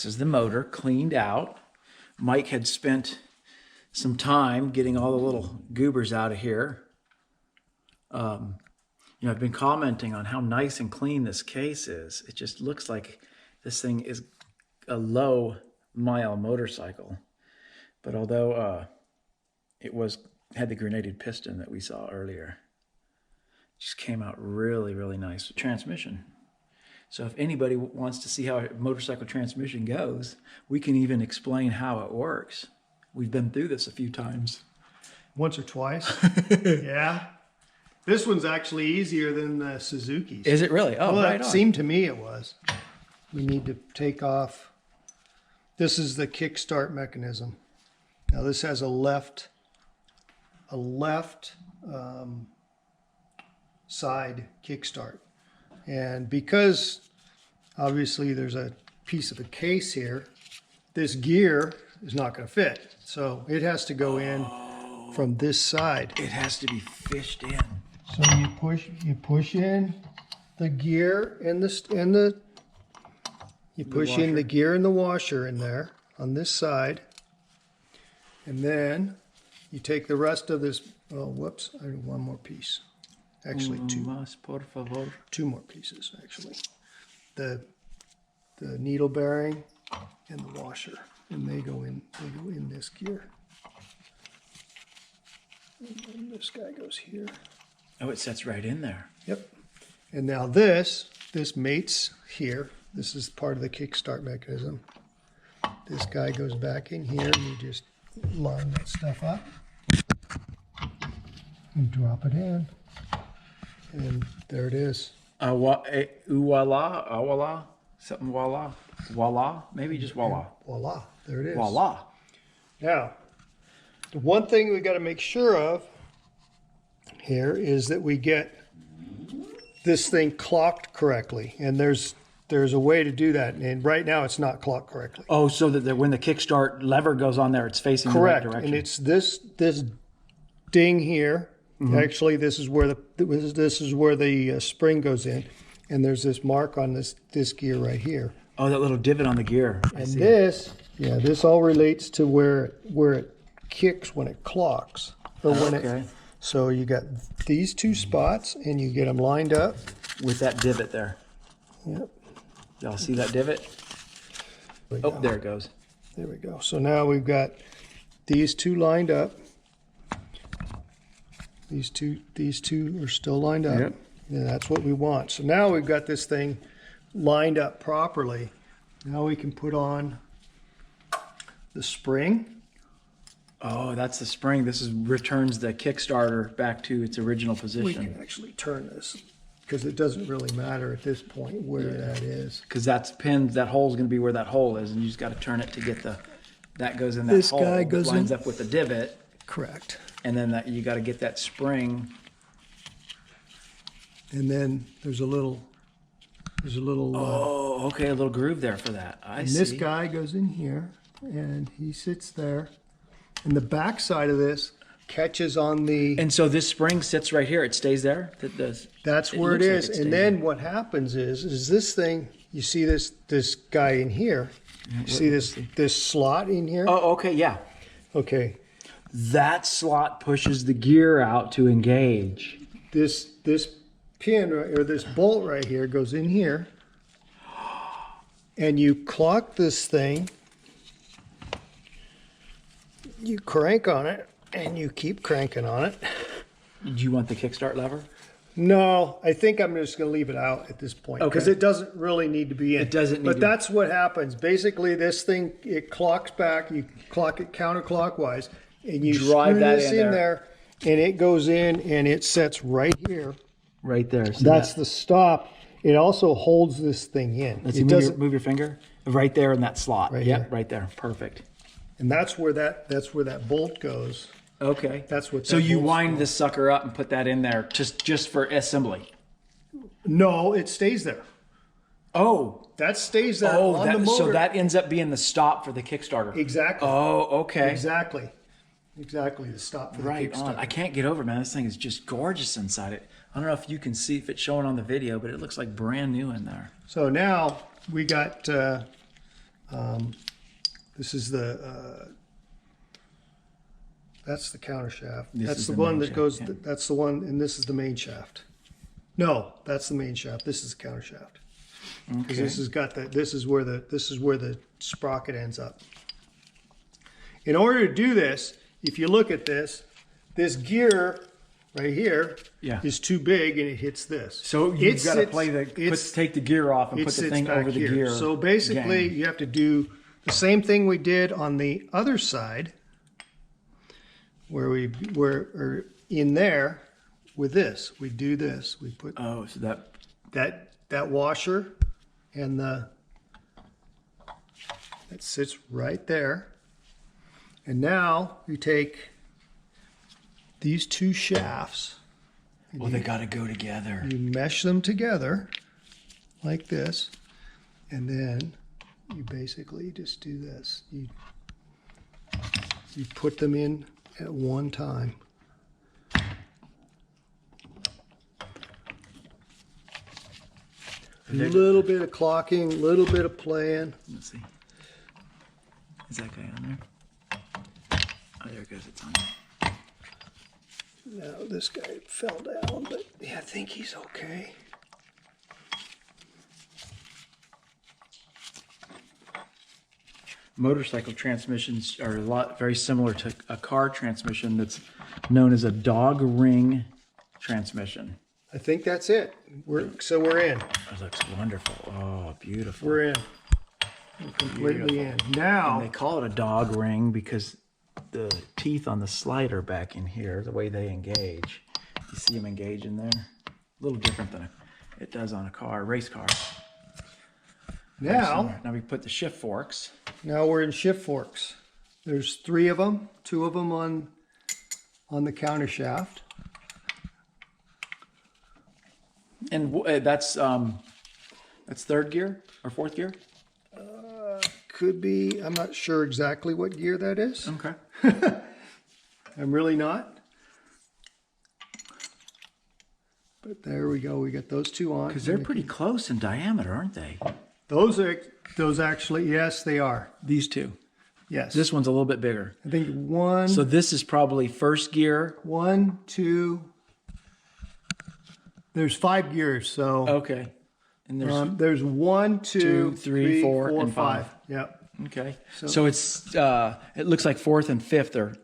This is the motor cleaned out. Mike had spent some time getting all the little goobers out of here. You know, I've been commenting on how nice and clean this case is. It just looks like this thing is a low mile motorcycle. But although it had the grenaded piston that we saw earlier, it just came out really, really nice. Transmission. So if anybody wants to see how a motorcycle transmission goes, we can even explain how it works. We've been through this a few times. Once or twice. Yeah. This one's actually easier than the Suzuki's. Is it really? Oh, well, right it on. seemed to me it was. We need to take off. This is the kickstart mechanism. Now this has a left side kickstart. And because obviously there's a piece of a case here, this gear is not going to fit. So it has to go in from this side. It has to be fished in. So you push in the gear and the gear and the washer in there on this side, and then you take the rest of this. Oh, whoops! I need one more piece. Actually, two more pieces. Actually, the needle bearing and the washer, and they go in this gear. And then this guy goes here. Oh, it sets right in there. Yep. And now this mates here. This is part of the kickstart mechanism. This guy goes back in here, and you just line that stuff up and drop it in, and there it is. Voila, something voila, maybe just voila. Voila, there it is. Voila. Now, the one thing we got to make sure of here is that we get this thing clocked correctly, and there's a way to do that, and right now it's not clocked correctly. Oh, so that when the kickstart lever goes on there, it's facing Correct. the right direction. And it's this ding here. Mm-hmm. Actually, this is where the spring goes in, and there's this mark on this gear right here. Oh, that little divot on the gear. And this all relates to where it kicks when it clocks, or when it. So you got these two spots, and you get them lined up with that divot there. Yep. Y'all see that divot? Oh, there it goes. There we go. So now we've got these two lined up. These two are still lined up. Yep. And that's what we want. So now we've got this thing lined up properly. Now we can put on the spring. Oh, that's the spring. This returns the Kickstarter back to its original position. We can actually turn this because it doesn't really matter at this point where that is. Because that's pinned. That hole is going to be where that hole is, and you just got to turn it to get that goes in that this hole. Guy goes lines in. Up with the divot. Correct. And then you got to get that spring. And then there's a little. Oh, okay, a little groove there for that. I see. This guy goes in here, and he sits there. And the back side of this catches on the... And so this spring sits right here. It stays there? That's where it is. And then what happens is this thing, you see this guy in here. You see this slot in here? Oh, okay, yeah. Okay. That slot pushes the gear out to engage. This pin, or this bolt right here, goes in here. And you clock this thing. You crank on it, and you keep cranking on it. Do you want the kickstart lever? No, I think I'm just going to leave it out at this point because it doesn't really need to be in. It doesn't need But that's what happens. Basically, this thing, it clocks back. You clock it counterclockwise, and you drive screw that this in there, and it goes in, and it sets right here. Right there. So that's the stop. It also holds this thing in. Let's see, move your finger. Right there in that slot. Right yep, here. Right there. Perfect. And that's where that bolt goes. Okay. That's what. So you wind this sucker up and put that in there just for assembly. No, it stays there. Oh, that stays there on the motor. So that ends up being the stop for the Kickstarter. Exactly. Oh, okay. Exactly. The stop for the Kickstarter. On. I can't get over it, man. This thing is just gorgeous inside it. I don't know if you can see if it's showing on the video, but it looks like brand new in there. So now we got. This is the that's the counter shaft. This That's is the the one main that shaft, goes. yeah. That's the one, and this is the main shaft. No, that's the main shaft. This is the counter shaft. Because Okay. this has got the. This is where the sprocket ends up. In order to do this, if you look at this gear right here Yeah. is too big and it hits this. So you've got to take the gear off and it put the sits thing back over the here. gear. So basically, gang. you have to do the same thing we did on the other side, where or in there with this. We do this. We put Oh, so that washer and that sits right there. And now you take these two shafts. well, they got to go together. You mesh them together like this, and then you basically just do this. You put them in at one time. A little bit of clocking, a little bit of playing. Let's see. Is that guy on there? Oh, there it goes. It's on. Now this guy fell down, but yeah, I think he's okay. Motorcycle transmissions are very similar to a car transmission that's known as a dog ring transmission. I think that's it. We're in. It looks wonderful. Oh, beautiful. We're in. We're completely in. Now And they call it a dog ring because the teeth on the slider back in here, the way they engage, you see them engage in there. A little different than it does on a race car. Now we put the shift forks. Now we're in shift forks. There's 3 of them, 2 of them on the counter shaft. And that's third gear or fourth gear? Could be, I'm not sure exactly what gear that is. Okay. I'm really not. But there we go. We got those 2 on. Because they're pretty close in diameter, aren't they? Those actually, yes, they are. These two. Yes. This one's a little bit bigger. I think 1, So this is probably first gear. 1, 2. There's 5 gears, so Okay. And there's 1, 2, 2, 3, 4, and 5. 5. Yep. okay. So it's it looks like fourth and fifth or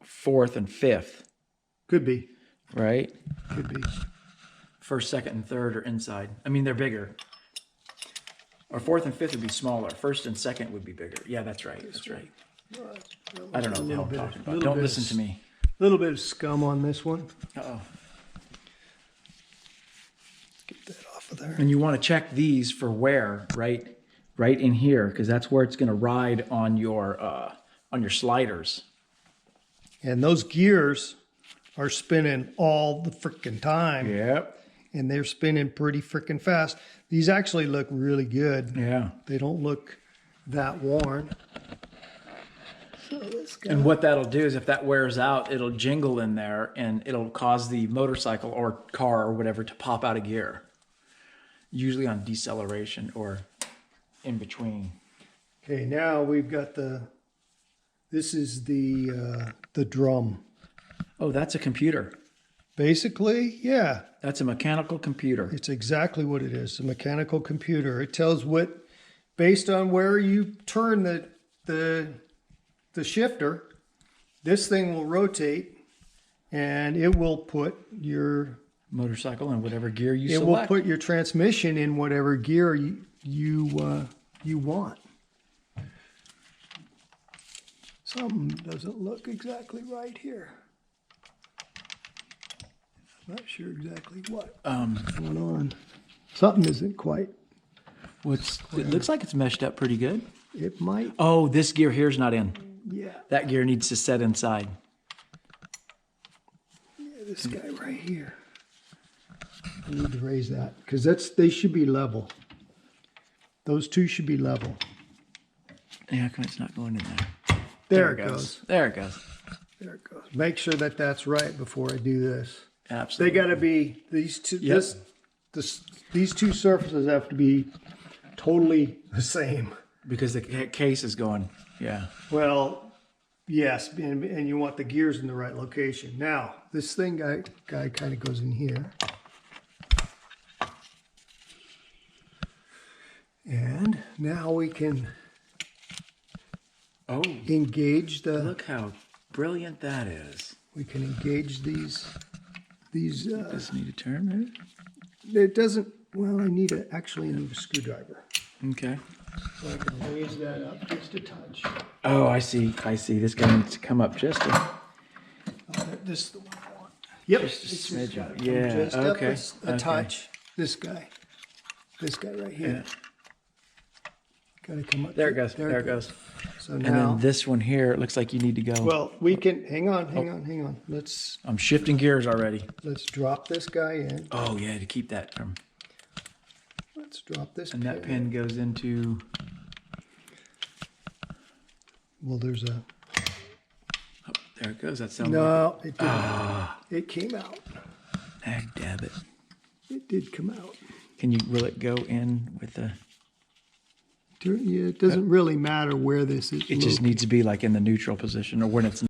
fourth and fifth, Could be. right? Could be. First, second, and third are inside. I mean, they're bigger. Or fourth and fifth would be smaller. First and second would be bigger. Yeah, that's right. That's right. I don't know what the hell I'm talking about. Don't listen to me. A little bit of scum on this one. Uh-oh. Get that off of there. And you want to check these for wear right in here, because that's where it's going to ride on your sliders. And those gears are spinning all the freaking time. Yep. And they're spinning pretty freaking fast. These actually look really good. Yeah. They don't look that worn. So let's go. And what that'll do is if that wears out, it'll jingle in there and it'll cause the motorcycle or car or whatever to pop out of gear. Usually on deceleration or in between. Okay, now we've got this is the drum. Oh, that's a computer. Basically, yeah, That's a mechanical computer. it's exactly what it is. A mechanical computer. It tells based on where you turn the shifter, this thing will rotate and it will put your Motorcycle in whatever gear you it select. will put your transmission in whatever gear you want. Something doesn't look exactly right here. I'm not sure exactly what's going on. Something isn't quite. It looks like it's meshed up pretty good. It might. Oh, this gear here's not in. Yeah. That gear needs to set inside. This guy right here. I need to raise that because they should be level. Those two should be level. Yeah, how come it's not going in there? There it goes. There it goes. There it goes. Make sure that that's right before I do this. Absolutely. They got to be these two. Yep. These two surfaces have to be totally the same. Because the case is going, yeah. Well, yes, and you want the gears in the right location. Now, this thing guy kind of goes in here. And now we can engage the... Look how brilliant that is. We can engage these Does it need a turn, maybe? it doesn't, well, I need actually need a screwdriver. Okay. So I can raise that up just a touch. Oh, I see. This guy needs to come up just a... This is the one I want. Yep. Just a it's smidgen. gotta come Yeah, just okay, up a okay. touch. This guy right here. Gotta come up. There it goes. There it goes. So And now, then this one here, it looks like you need to go. well, we can, hang on. Let's I'm shifting gears already. drop this guy in. Oh, yeah, to keep that from... Let's drop this And that pin goes into... Well, there's a, Oh, there it goes. That sounds no, it didn't. It came out. Heck, damn it. It did come out. Will it go in with the... Yeah, it doesn't really matter where this is. It just needs to be like in the neutral position or when it's